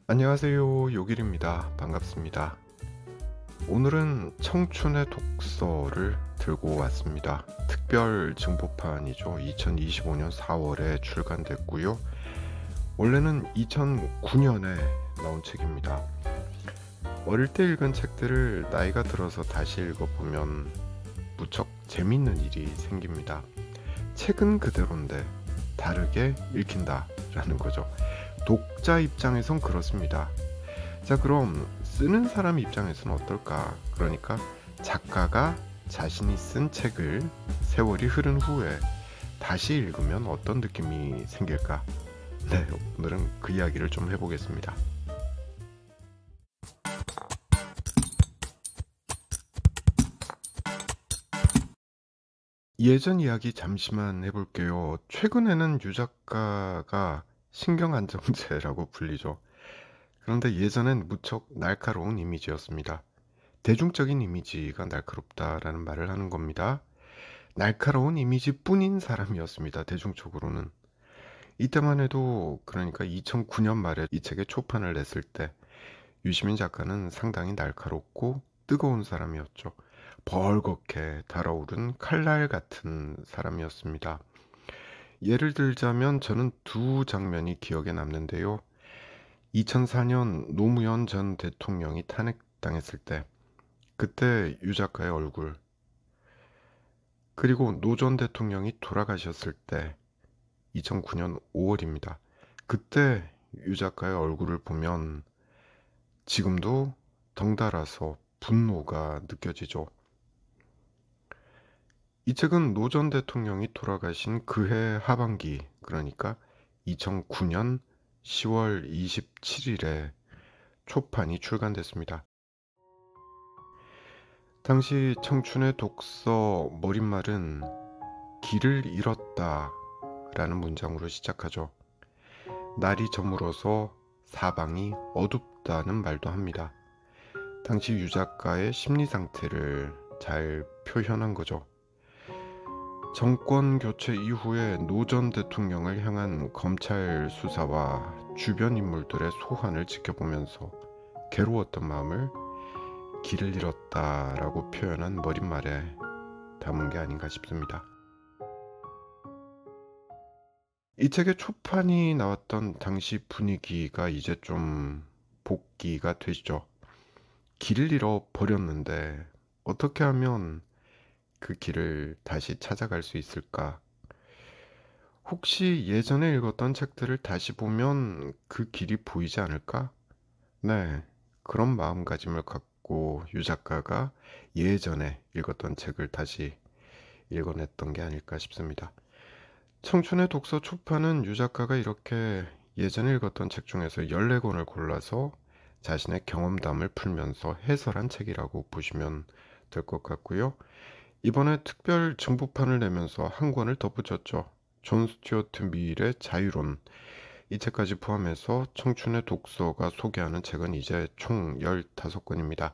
안녕하세요. 요길입니다. 반갑습니다. 오늘은 청춘의 독서를 들고 왔습니다. 특별 증보판이죠. 2025년 4월에 출간됐고요. 원래는 2009년에 나온 책입니다. 어릴 때 읽은 책들을 나이가 들어서 다시 읽어보면 무척 재밌는 일이 생깁니다. 책은 그대로인데 다르게 읽힌다 라는 거죠. 독자 입장에선 그렇습니다. 자, 그럼 쓰는 사람 입장에서는 어떨까? 그러니까 작가가 자신이 쓴 책을 세월이 흐른 후에 다시 읽으면 어떤 느낌이 생길까? 네, 오늘은 그 이야기를 좀 해보겠습니다. 예전 이야기 잠시만 해볼게요. 최근에는 유 작가가 신경안정제라고 불리죠. 그런데 예전엔 무척 날카로운 이미지였습니다. 대중적인 이미지가 날카롭다라는 말을 하는 겁니다. 날카로운 이미지뿐인 사람이었습니다. 대중적으로는. 이때만 해도 그러니까 2009년 말에 이 책의 초판을 냈을 때 유시민 작가는 상당히 날카롭고 뜨거운 사람이었죠. 벌겋게 달아오른 칼날 같은 사람이었습니다. 예를 들자면 저는 두 장면이 기억에 남는데요. 2004년 노무현 전 대통령이 탄핵당했을 때 그때 유 작가의 얼굴, 그리고 노 전 대통령이 돌아가셨을 때 2009년 5월입니다. 그때 유 작가의 얼굴을 보면 지금도 덩달아서 분노가 느껴지죠. 이 책은 노 전 대통령이 돌아가신 그해 하반기, 그러니까 2009년 10월 27일에 초판이 출간됐습니다. 당시 청춘의 독서 머릿말은 길을 잃었다 라는 문장으로 시작하죠. 날이 저물어서 사방이 어둡다는 말도 합니다. 당시 유 작가의 심리 상태를 잘 표현한 거죠. 정권 교체 이후에 노 전 대통령을 향한 검찰 수사와 주변 인물들의 소환을 지켜보면서 괴로웠던 마음을 길을 잃었다라고 표현한 머릿말에 담은 게 아닌가 싶습니다. 이 책의 초판이 나왔던 당시 분위기가 이제 좀 복기가 되죠. 길을 잃어 버렸는데 어떻게 하면 그 길을 다시 찾아갈 수 있을까? 혹시 예전에 읽었던 책들을 다시 보면 그 길이 보이지 않을까? 네, 그런 마음가짐을 갖고 유 작가가 예전에 읽었던 책을 다시 읽어냈던 게 아닐까 싶습니다. 청춘의 독서 초판은 유 작가가 이렇게 예전에 읽었던 책 중에서 14권을 골라서 자신의 경험담을 풀면서 해설한 책이라고 보시면 될 것 같고요. 이번에 특별 증보판을 내면서 한 권을 덧붙였죠. 존 스튜어트 밀의 자유론. 이 책까지 포함해서 청춘의 독서가 소개하는 책은 이제 총 15권입니다.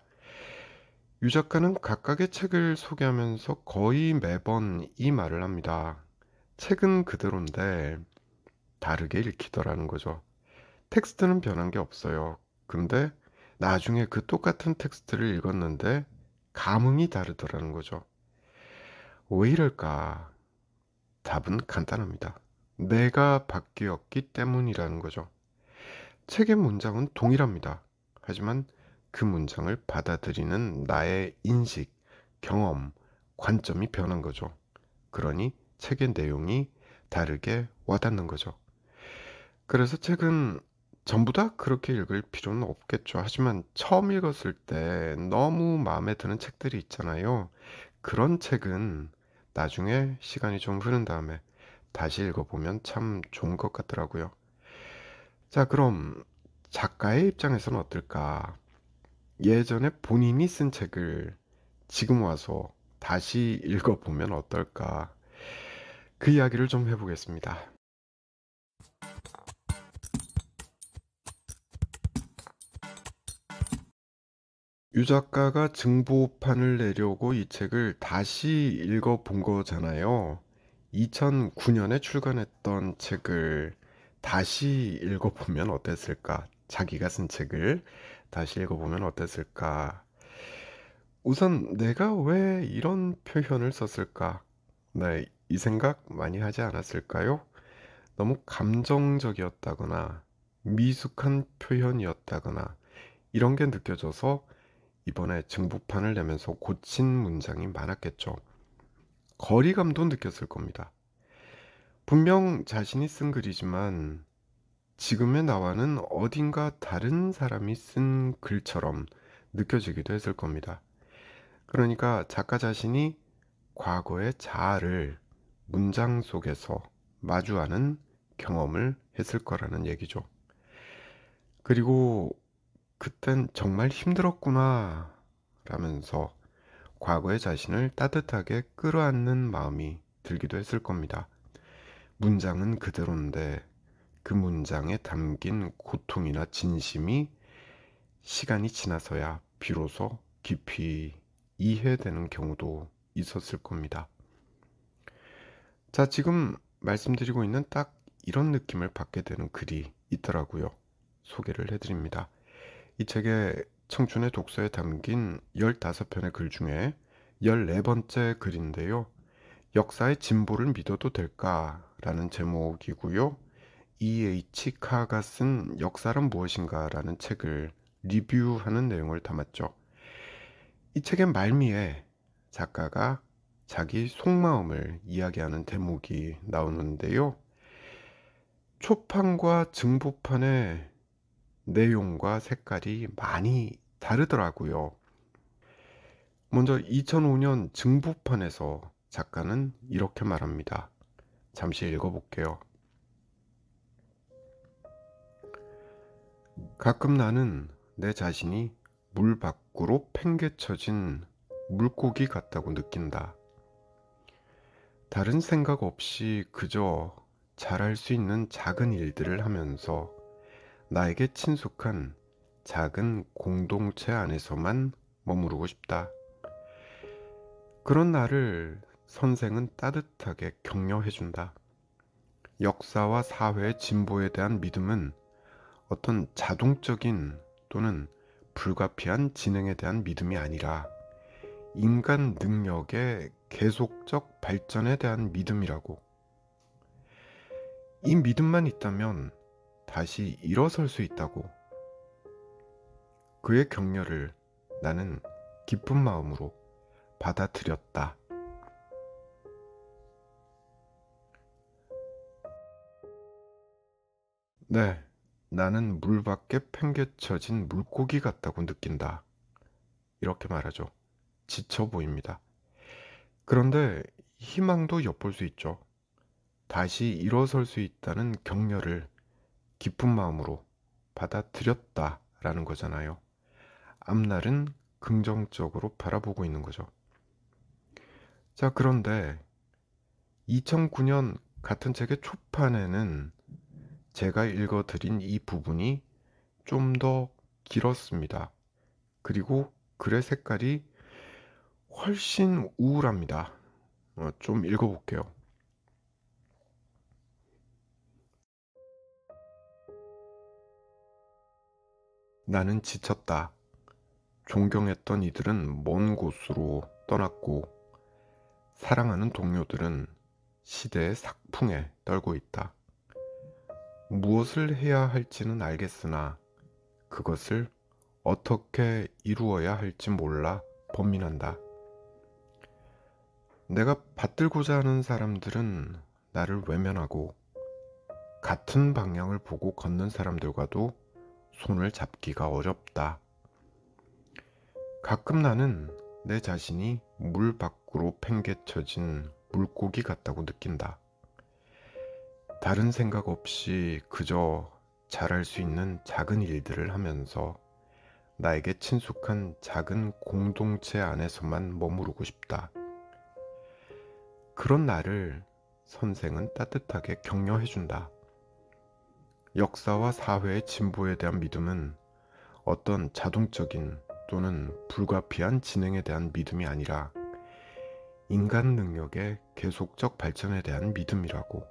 유 작가는 각각의 책을 소개하면서 거의 매번 이 말을 합니다. 책은 그대로인데 다르게 읽히더라는 거죠. 텍스트는 변한 게 없어요. 근데 나중에 그 똑같은 텍스트를 읽었는데 감흥이 다르더라는 거죠. 왜 이럴까? 답은 간단합니다. 내가 바뀌었기 때문이라는 거죠. 책의 문장은 동일합니다. 하지만 그 문장을 받아들이는 나의 인식, 경험, 관점이 변한 거죠. 그러니 책의 내용이 다르게 와닿는 거죠. 그래서 책은 전부 다 그렇게 읽을 필요는 없겠죠. 하지만 처음 읽었을 때 너무 마음에 드는 책들이 있잖아요. 그런 책은 나중에 시간이 좀 흐른 다음에 다시 읽어보면 참 좋은 것 같더라고요. 자, 그럼 작가의 입장에서는 어떨까? 예전에 본인이 쓴 책을 지금 와서 다시 읽어보면 어떨까? 그 이야기를 좀 해보겠습니다. 유 작가가 증보판을 내려고 이 책을 다시 읽어본 거잖아요. 2009년에 출간했던 책을 다시 읽어보면 어땠을까? 자기가 쓴 책을 다시 읽어보면 어땠을까? 우선 내가 왜 이런 표현을 썼을까? 네, 이 생각 많이 하지 않았을까요? 너무 감정적이었다거나 미숙한 표현이었다거나 이런 게 느껴져서 이번에 증부판을 내면서 고친 문장이 많았겠죠. 거리감도 느꼈을 겁니다. 분명 자신이 쓴 글이지만 지금의 나와는 어딘가 다른 사람이 쓴 글처럼 느껴지기도 했을 겁니다. 그러니까 작가 자신이 과거의 자아를 문장 속에서 마주하는 경험을 했을 거라는 얘기죠. 그리고 그땐 정말 힘들었구나 라면서 과거의 자신을 따뜻하게 끌어안는 마음이 들기도 했을 겁니다. 문장은 그대로인데 그 문장에 담긴 고통이나 진심이 시간이 지나서야 비로소 깊이 이해되는 경우도 있었을 겁니다. 자, 지금 말씀드리고 있는 딱 이런 느낌을 받게 되는 글이 있더라고요. 소개를 해드립니다. 이 책의 청춘의 독서에 담긴 15편의 글 중에 14번째 글인데요. 역사의 진보를 믿어도 될까? 라는 제목이고요. E.H. 카가 쓴 역사란 무엇인가? 라는 책을 리뷰하는 내용을 담았죠. 이 책의 말미에 작가가 자기 속마음을 이야기하는 대목이 나오는데요. 초판과 증보판의 내용과 색깔이 많이 다르더라고요. 먼저 2005년 증보판에서 작가는 이렇게 말합니다. 잠시 읽어볼게요. 가끔 나는 내 자신이 물 밖으로 팽개쳐진 물고기 같다고 느낀다. 다른 생각 없이 그저 잘할 수 있는 작은 일들을 하면서 나에게 친숙한 작은 공동체 안에서만 머무르고 싶다. 그런 나를 선생은 따뜻하게 격려해준다. 역사와 사회의 진보에 대한 믿음은 어떤 자동적인 또는 불가피한 진행에 대한 믿음이 아니라 인간 능력의 계속적 발전에 대한 믿음이라고. 이 믿음만 있다면 다시 일어설 수 있다고. 그의 격려를 나는 기쁜 마음으로 받아들였다. 네, 나는 물 밖에 팽개쳐진 물고기 같다고 느낀다. 이렇게 말하죠. 지쳐 보입니다. 그런데 희망도 엿볼 수 있죠. 다시 일어설 수 있다는 격려를 기쁜 마음으로 받아들였다라는 거잖아요. 앞날은 긍정적으로 바라보고 있는 거죠. 자, 그런데 2009년 같은 책의 초판에는 제가 읽어드린 이 부분이 좀 더 길었습니다. 그리고 글의 색깔이 훨씬 우울합니다. 좀 읽어볼게요. 나는 지쳤다. 존경했던 이들은 먼 곳으로 떠났고 사랑하는 동료들은 시대의 삭풍에 떨고 있다. 무엇을 해야 할지는 알겠으나 그것을 어떻게 이루어야 할지 몰라 번민한다. 내가 받들고자 하는 사람들은 나를 외면하고 같은 방향을 보고 걷는 사람들과도 손을 잡기가 어렵다. 가끔 나는 내 자신이 물 밖으로 팽개쳐진 물고기 같다고 느낀다. 다른 생각 없이 그저 잘할 수 있는 작은 일들을 하면서 나에게 친숙한 작은 공동체 안에서만 머무르고 싶다. 그런 나를 선생은 따뜻하게 격려해준다. 역사와 사회의 진보에 대한 믿음은 어떤 자동적인 또는 불가피한 진행에 대한 믿음이 아니라 인간 능력의 계속적 발전에 대한 믿음이라고.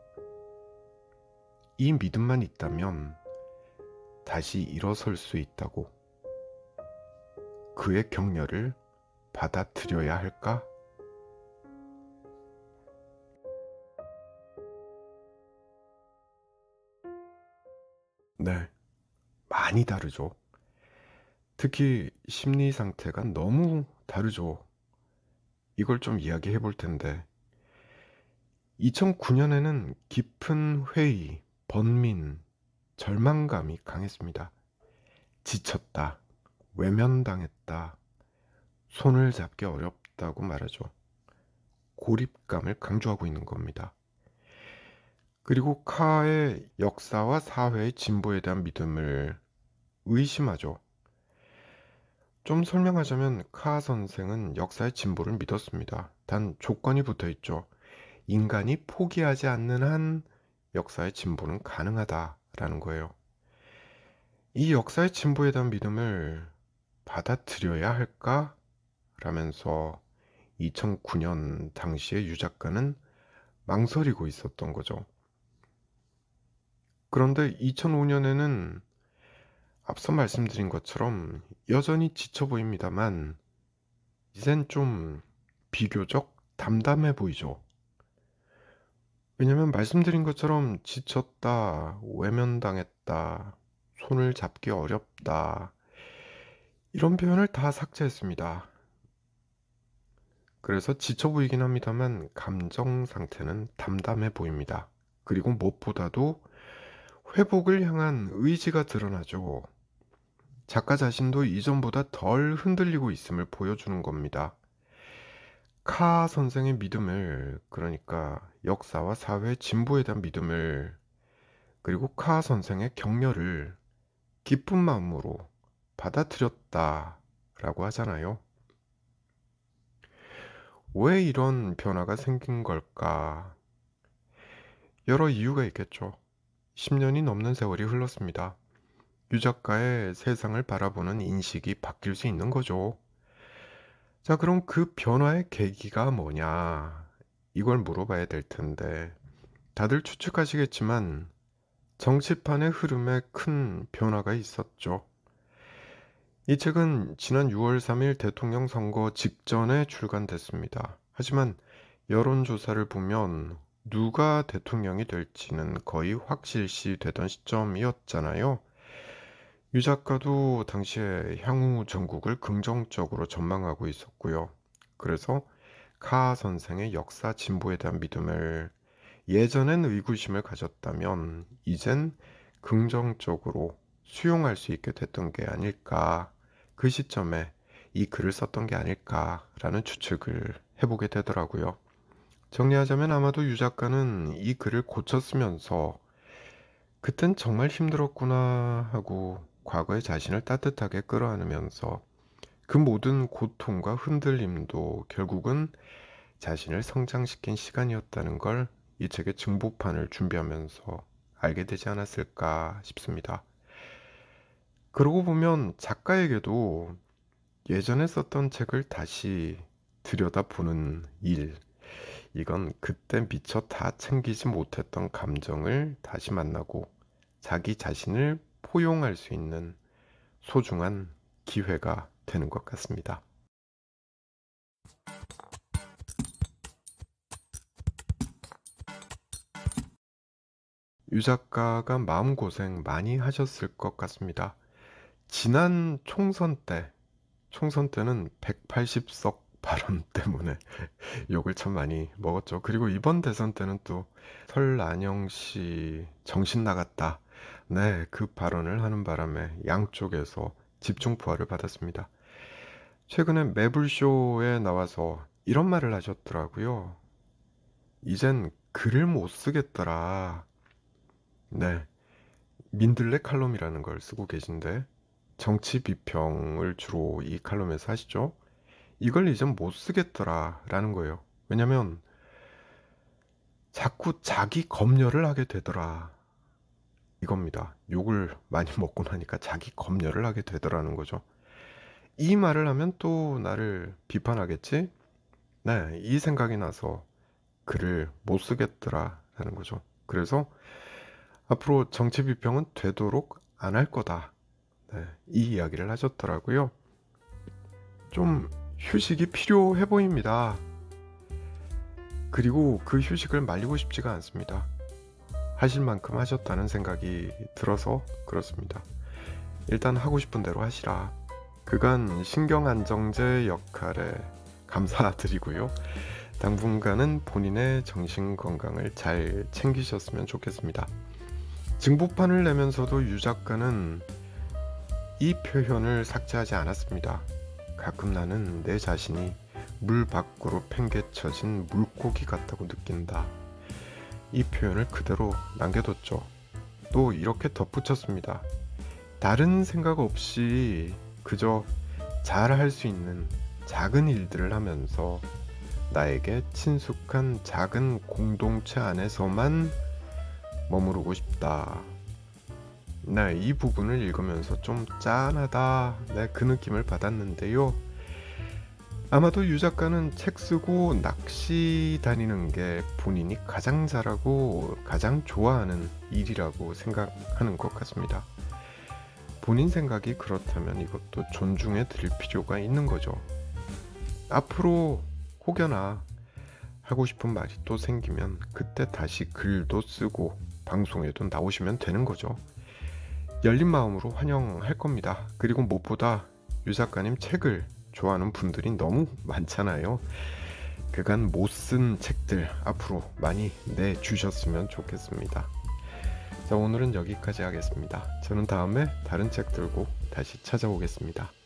이 믿음만 있다면 다시 일어설 수 있다고 그의 격려를 받아들여야 할까? 네, 많이 다르죠. 특히 심리 상태가 너무 다르죠. 이걸 좀 이야기해 볼 텐데, 2009년에는 깊은 회의, 번민, 절망감이 강했습니다. 지쳤다, 외면당했다, 손을 잡기 어렵다고 말하죠. 고립감을 강조하고 있는 겁니다. 그리고 카의 역사와 사회의 진보에 대한 믿음을 의심하죠. 좀 설명하자면 카 선생은 역사의 진보를 믿었습니다. 단 조건이 붙어 있죠. 인간이 포기하지 않는 한 역사의 진보는 가능하다라는 거예요. 이 역사의 진보에 대한 믿음을 받아들여야 할까? 라면서 2009년 당시에 유 작가는 망설이고 있었던 거죠. 그런데 2005년에는 앞서 말씀드린 것처럼 여전히 지쳐 보입니다만 이젠 좀 비교적 담담해 보이죠. 왜냐면 말씀드린 것처럼 지쳤다, 외면당했다, 손을 잡기 어렵다, 이런 표현을 다 삭제했습니다. 그래서 지쳐 보이긴 합니다만 감정 상태는 담담해 보입니다. 그리고 무엇보다도 회복을 향한 의지가 드러나죠. 작가 자신도 이전보다 덜 흔들리고 있음을 보여주는 겁니다. 카 선생의 믿음을, 그러니까 역사와 사회의 진보에 대한 믿음을, 그리고 카 선생의 격려를 기쁜 마음으로 받아들였다라고 하잖아요. 왜 이런 변화가 생긴 걸까? 여러 이유가 있겠죠. 10년이 넘는 세월이 흘렀습니다. 유 작가의 세상을 바라보는 인식이 바뀔 수 있는 거죠. 자, 그럼 그 변화의 계기가 뭐냐? 이걸 물어봐야 될 텐데, 다들 추측하시겠지만, 정치판의 흐름에 큰 변화가 있었죠. 이 책은 지난 6월 3일 대통령 선거 직전에 출간됐습니다. 하지만 여론조사를 보면 누가 대통령이 될지는 거의 확실시 되던 시점이었잖아요. 유 작가도 당시에 향후 전국을 긍정적으로 전망하고 있었고요. 그래서 카 선생의 역사 진보에 대한 믿음을 예전엔 의구심을 가졌다면 이젠 긍정적으로 수용할 수 있게 됐던 게 아닐까. 그 시점에 이 글을 썼던 게 아닐까라는 추측을 해보게 되더라고요. 정리하자면 아마도 유 작가는 이 글을 고쳤으면서 그땐 정말 힘들었구나 하고 과거의 자신을 따뜻하게 끌어안으면서 그 모든 고통과 흔들림도 결국은 자신을 성장시킨 시간이었다는 걸 이 책의 증보판을 준비하면서 알게 되지 않았을까 싶습니다. 그러고 보면 작가에게도 예전에 썼던 책을 다시 들여다보는 일, 이건 그때 미처 다 챙기지 못했던 감정을 다시 만나고 자기 자신을 포용할 수 있는 소중한 기회가 되는 것 같습니다. 유 작가가 마음고생 많이 하셨을 것 같습니다. 지난 총선 때는 180석 발언 때문에 욕을 참 많이 먹었죠. 그리고 이번 대선 때는 또 설안영 씨 정신 나갔다. 네, 그 발언을 하는 바람에 양쪽에서 집중 포화를 받았습니다. 최근에 매불쇼에 나와서 이런 말을 하셨더라고요. 이젠 글을 못 쓰겠더라. 네, 민들레 칼럼이라는 걸 쓰고 계신데 정치 비평을 주로 이 칼럼에서 하시죠. 이걸 이젠 못 쓰겠더라 라는 거예요. 왜냐면 자꾸 자기 검열을 하게 되더라 이겁니다. 욕을 많이 먹고 나니까 자기 검열을 하게 되더라는 거죠. 이 말을 하면 또 나를 비판하겠지? 네, 이 생각이 나서 글을 못 쓰겠더라 라는 거죠. 그래서 앞으로 정치 비평은 되도록 안 할 거다. 네, 이 이야기를 하셨더라고요. 좀 휴식이 필요해 보입니다. 그리고 그 휴식을 말리고 싶지가 않습니다. 하실 만큼 하셨다는 생각이 들어서 그렇습니다. 일단 하고 싶은 대로 하시라. 그간 신경안정제 역할에 감사드리고요. 당분간은 본인의 정신건강을 잘 챙기셨으면 좋겠습니다. 증보판을 내면서도 유 작가는 이 표현을 삭제하지 않았습니다. 가끔 나는 내 자신이 물 밖으로 팽개쳐진 물고기 같다고 느낀다. 이 표현을 그대로 남겨뒀죠. 또 이렇게 덧붙였습니다. 다른 생각 없이 그저 잘할 수 있는 작은 일들을 하면서 나에게 친숙한 작은 공동체 안에서만 머무르고 싶다. 네, 이 부분을 읽으면서 좀 짠하다. 네, 그 느낌을 받았는데요. 아마도 유 작가는 책 쓰고 낚시 다니는 게 본인이 가장 잘하고 가장 좋아하는 일이라고 생각하는 것 같습니다. 본인 생각이 그렇다면 이것도 존중해 드릴 필요가 있는 거죠. 앞으로 혹여나 하고 싶은 말이 또 생기면 그때 다시 글도 쓰고 방송에도 나오시면 되는 거죠. 열린 마음으로 환영할 겁니다. 그리고 무엇보다 유 작가님 책을 좋아하는 분들이 너무 많잖아요. 그간 못 쓴 책들 앞으로 많이 내주셨으면 좋겠습니다. 자, 오늘은 여기까지 하겠습니다. 저는 다음에 다른 책 들고 다시 찾아오겠습니다.